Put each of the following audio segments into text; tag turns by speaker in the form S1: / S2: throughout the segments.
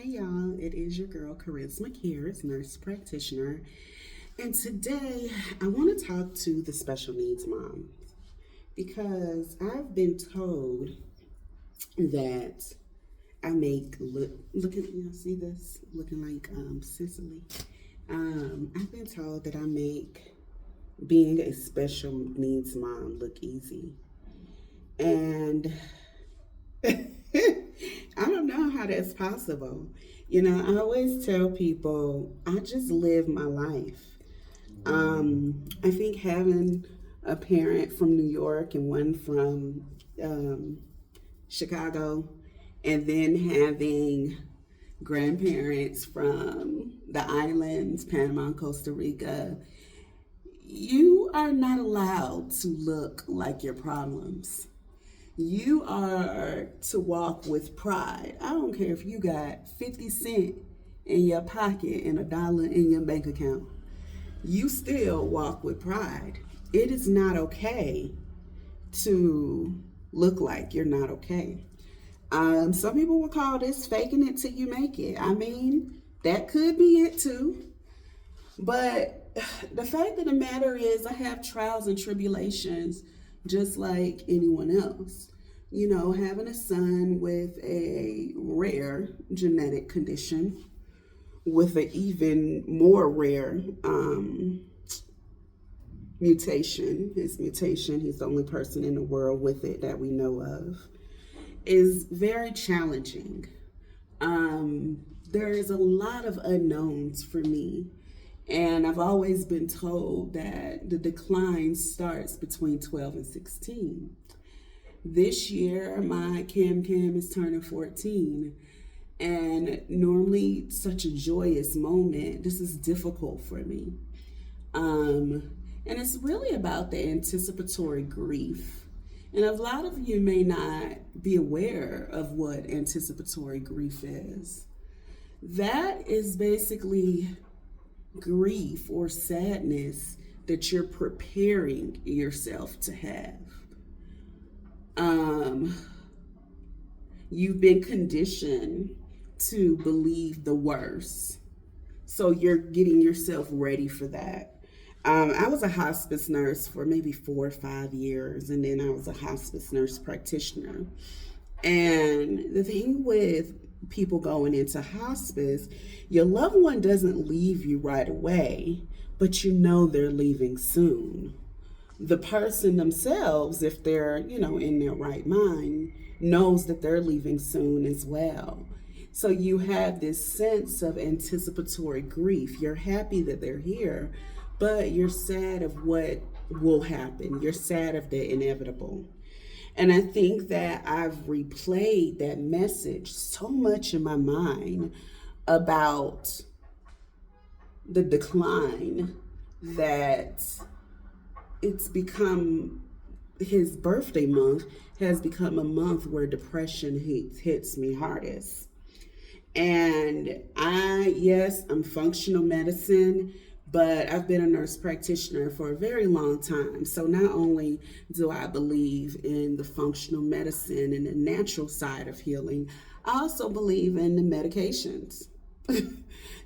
S1: Hey y'all, it is your girl Charisma Cares, nurse practitioner, and today I want to talk to the special needs moms because I've been told that I make look at see this looking like Sicily. I've been told that I make being a special needs mom look easy, and I don't know how that's possible. I always tell people I just live my life. I think having a parent from New York and one from Chicago, and then having grandparents from the islands, Panama, Costa Rica, you are not allowed to look like your problems. You are to walk with pride. I don't care if you got 50 cents in your pocket and $1 in your bank account. You still walk with pride. It is not okay to look like you're not okay. Some people will call this faking it till you make it. I mean, that could be it too. But the fact of the matter is, I have trials and tribulations just like anyone else. Having a son with a rare genetic condition, with an even more rare mutation. His mutation, he's the only person in the world with it that we know of, is very challenging. There is a lot of unknowns for me. And I've always been told that the decline starts between 12 and 16. This year, my Cam is turning 14. And normally, such a joyous moment, this is difficult for me. And it's really about the anticipatory grief. And a lot of you may not be aware of what anticipatory grief is. That is basically grief or sadness that you're preparing yourself to have. You've been conditioned to believe the worst, so you're getting yourself ready for that. I was a hospice nurse for maybe 4 or 5 years, and then I was a hospice nurse practitioner. And the thing with people going into hospice, your loved one doesn't leave you right away, but they're leaving soon. The person themselves, if they're, in their right mind, knows that they're leaving soon as well. So you have this sense of anticipatory grief. You're happy that they're here, but you're sad of what will happen. You're sad of the inevitable. And I think that I've replayed that message so much in my mind about the decline that it's become, his birthday month has become a month where depression hits me hardest. And I'm functional medicine, but I've been a nurse practitioner for a very long time. So not only do I believe in the functional medicine and the natural side of healing, I also believe in the medications.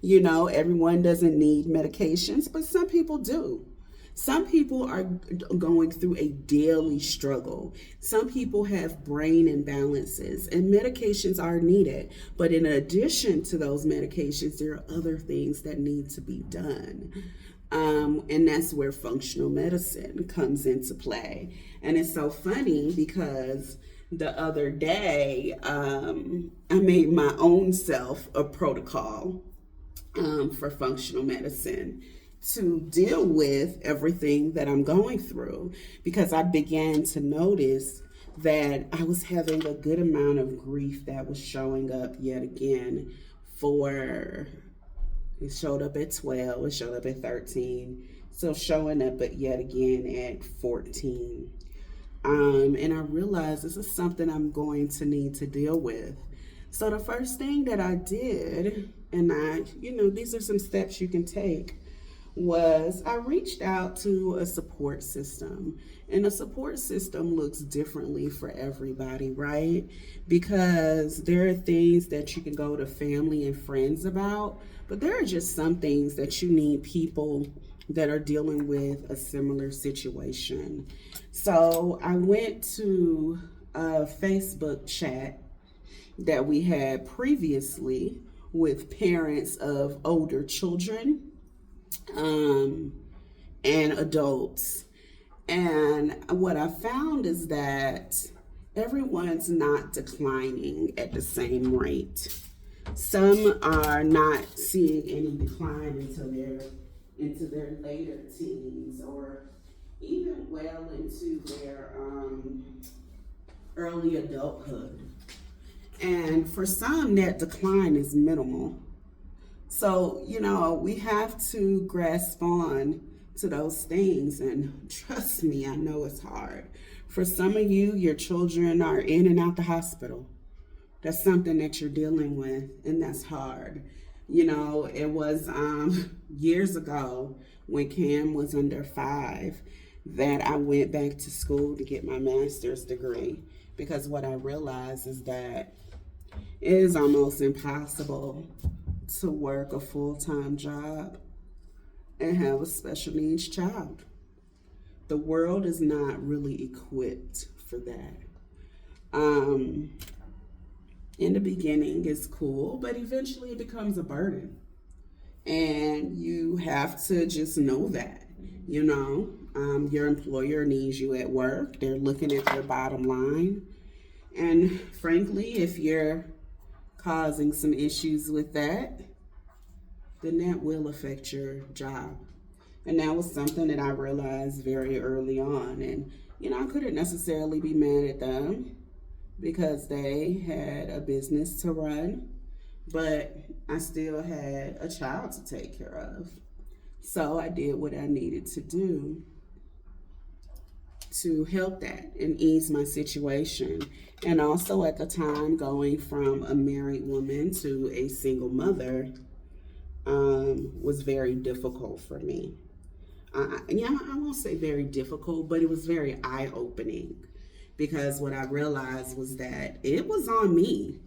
S1: Everyone doesn't need medications, but some people do. Some people are going through a daily struggle. Some people have brain imbalances, and medications are needed. But in addition to those medications, there are other things that need to be done. And that's where functional medicine comes into play. And it's so funny because the other day, I made my own self a protocol for functional medicine to deal with everything that I'm going through, because I began to notice that I was having a good amount of grief that was showing up yet again. It showed up at 12, it showed up at 13, so showing up yet again at 14. And I realized this is something I'm going to need to deal with. So the first thing that I did, and these are some steps you can take, was I reached out to a support system. And a support system looks differently for everybody, right? Because there are things that you can go to family and friends about, but there are just some things that you need people that are dealing with a similar situation. So I went to a Facebook chat that we had previously with parents of older children, um, and adults. And what I found is that everyone's not declining at the same rate. Some are not seeing any decline until they're into their later teens, or even well into their early adulthood. And for some, that decline is minimal. So, we have to grasp on to those things. And trust me, I know it's hard. For some of you, your children are in and out the hospital. That's something that you're dealing with, and that's hard. It was years ago when Cam was under 5 that I went back to school to get my master's degree, because what I realized is that it is almost impossible to work a full-time job and have a special needs child. The world is not really equipped for that. In the beginning, it's cool, but eventually it becomes a burden. And you have to just know that, your employer needs you at work. They're looking at their bottom line. And frankly, if you're causing some issues with that, then that will affect your job. And that was something that I realized very early on. And, I couldn't necessarily be mad at them because they had a business to run, but I still had a child to take care of. So I did what I needed to do to help that and ease my situation. And also at the time, going from a married woman to a single mother was very difficult for me. I won't say very difficult, but it was very eye-opening, because what I realized was that it was on me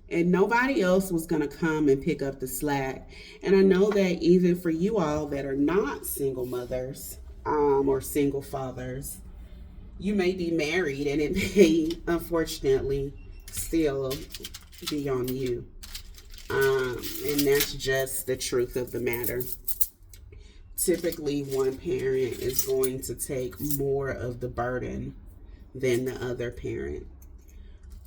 S1: and nobody else was going to come and pick up the slack. And I know that even for you all that are not single mothers or single fathers, you may be married and it may unfortunately still be on you. And that's just the truth of the matter. Typically, one parent is going to take more of the burden than the other parent.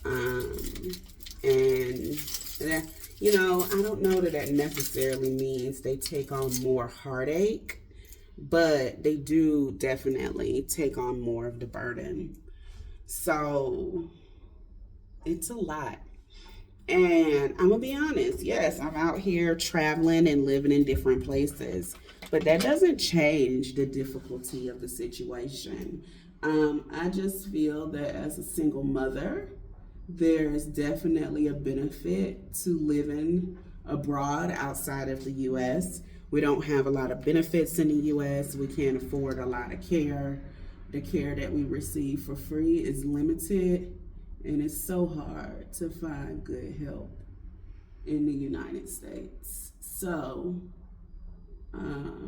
S1: And that, I don't know that necessarily means they take on more heartache, but they do definitely take on more of the burden. So it's a lot. And I'm going to be honest, yes, I'm out here traveling and living in different places, but that doesn't change the difficulty of the situation. I just feel that as a single mother, there's definitely a benefit to living abroad outside of the U.S. We don't have a lot of benefits in the U.S. We can't afford a lot of care. The care that we receive for free is limited, and it's so hard to find good help in the United States. So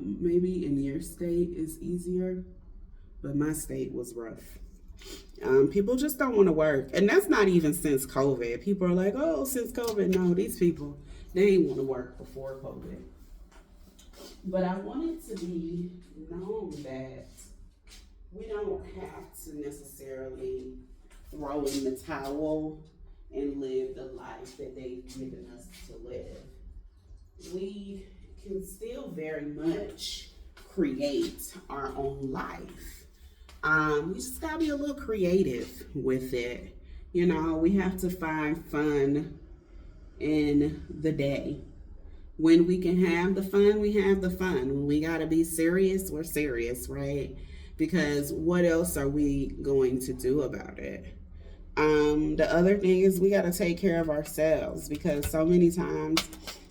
S1: maybe in your state is easier, but my state was rough. People just don't want to work. And that's not even since COVID. People are like, oh, since COVID. No, these people, they ain't want to work before COVID. But I want it to be known that we don't have to necessarily throw in the towel and live the life that they've given us to live. We can still very much create our own life. We just gotta be a little creative with it. We have to find fun in the day. When we can have the fun, we have the fun. When we gotta be serious, we're serious, right? Because what else are we going to do about it? The other thing is we gotta take care of ourselves, because so many times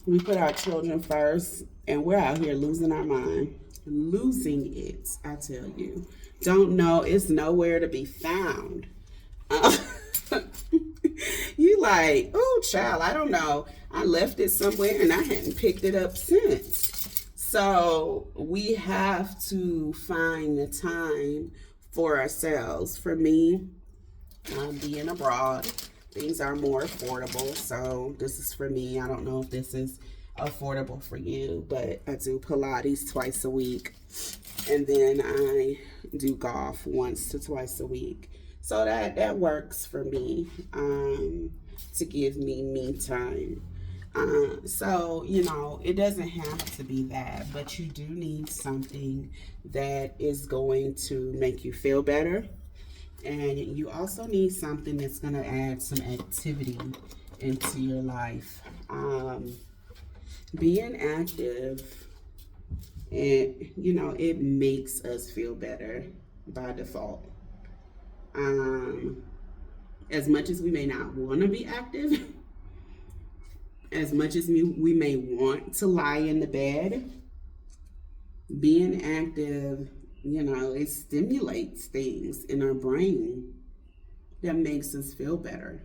S1: we put our children first and we're out here losing our mind. losing it, I tell you. Don't know, it's nowhere to be found. Uh, you like, oh, child, I don't know. I left it somewhere and I hadn't picked it up since. So we have to find the time for ourselves. For me, being abroad, things are more affordable. So this is for me. I don't know if this is affordable for you, but I do Pilates twice a week, and then I do golf once to twice a week. So that works for me, to give me time. So, it doesn't have to be that, but you do need something that is going to make you feel better. And you also need something that's going to add some activity into your life. Being active, it makes us feel better by default. As much as we may not want to be active, as much as we may want to lie in the bed, being active, it stimulates things in our brain that makes us feel better.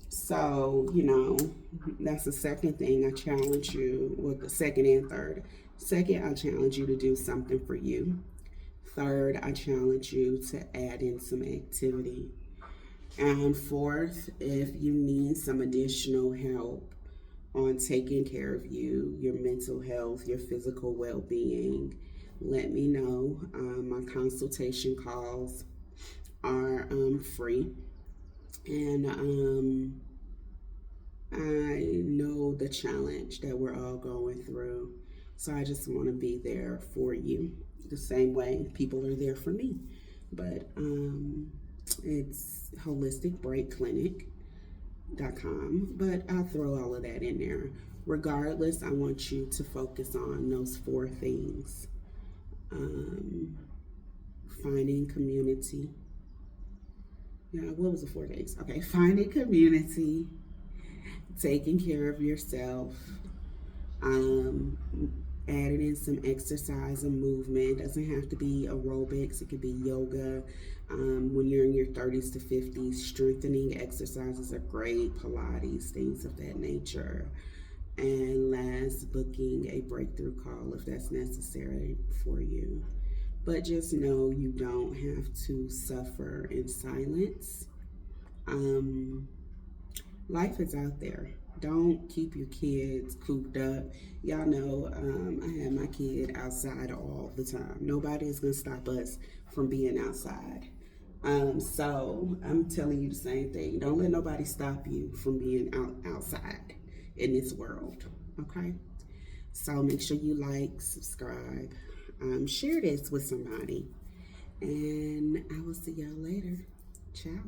S1: So, that's the second thing I challenge you, well, the second and third. Second, I challenge you to do something for you. Third, I challenge you to add in some activity. And fourth, if you need some additional help on taking care of you, your mental health, your physical well-being, let me know. My consultation calls are free. And I know the challenge that we're all going through. So I just want to be there for you the same way people are there for me. But it's holisticbreakclinic.com. But I'll throw all of that in there. Regardless, I want you to focus on those four things. Finding community. Yeah, what was the 4 days? Okay, finding community, taking care of yourself, adding in some exercise and movement. It doesn't have to be aerobics, it could be yoga. When you're in your 30s to 50s, strengthening exercises are great, Pilates, things of that nature. And last, booking a breakthrough call if that's necessary for you. But just know you don't have to suffer in silence. Life is out there. Don't keep your kids cooped up. Y'all know, I have my kid outside all the time. Nobody is going to stop us from being outside. So I'm telling you the same thing. Don't let nobody stop you from being outside in this world. Okay? So make sure you like, subscribe, share this with somebody. And I will see y'all later. Ciao.